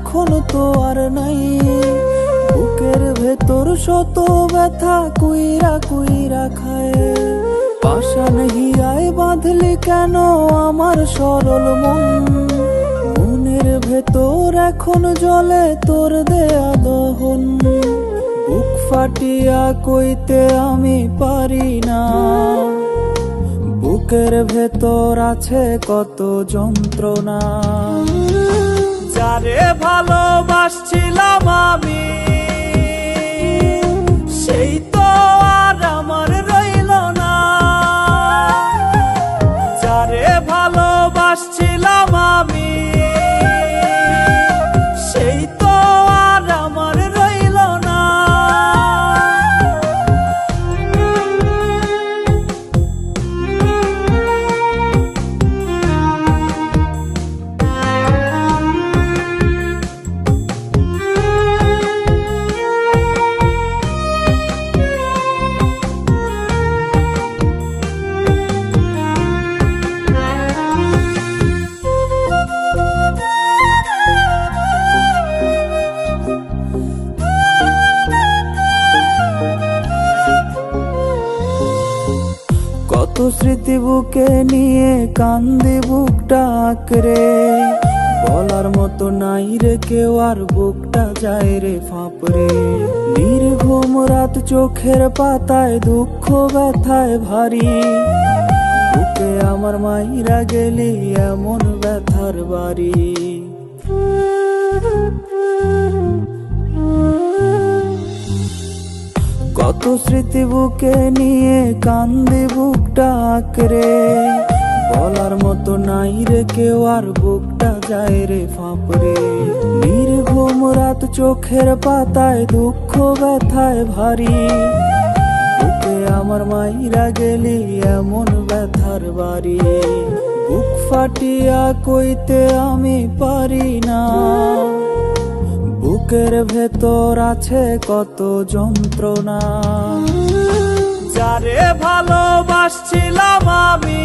এখন তো আর নাই। বুকের ভেতর শত ব্যথা কুইরা কুইরা খায়। পাষাণ হিয়ায় বাঁধলি কেন আমার সরল মন? মনের ভেতর এখন জ্বলে তোর দেয়া দহন। বুক ফাটিয়া কইতে আমি পারি না, বুকের ভেতর আছে কত যন্ত্রণা। যারে ভালোবাসছিলাম আমি, সেই তো আর আমার রইল না। যারে ভালোবাসছিলাম আমি, সেই তো আর আমার রইল না। কত স্মৃতি বুকে নিয়ে কান্দি বুকটা আঁকড়ে। বলার মতো নাই রে কেউ আর, বুকটা যায় রে ফাঁপড়ে। নির্ঘুম রাত চোখের পাতায় দুঃখ ব্যথায় ভারী। বুকে আমার মাইরা গেলি এমন ব্যথার বাড়ি। কত স্মৃতি বুকে নিয়ে কান্দি বুকটা আঁকড়ে। বলার মতো নাই রে কেউ আর, বুকটা যায় রে ফাঁপড়ে। নির্ঘুম রাত চোখের পাতায় দুঃখ ব্যথায় ভারী। বুকে আমার মাইরা গেলি এমন ব্যথার বাড়ি। বুক ফাটিয়া কইতে আমি পারি না, বুকের ভেতর আছে কত যন্ত্রণা। যারে ভালোবাসছিলাম আমি,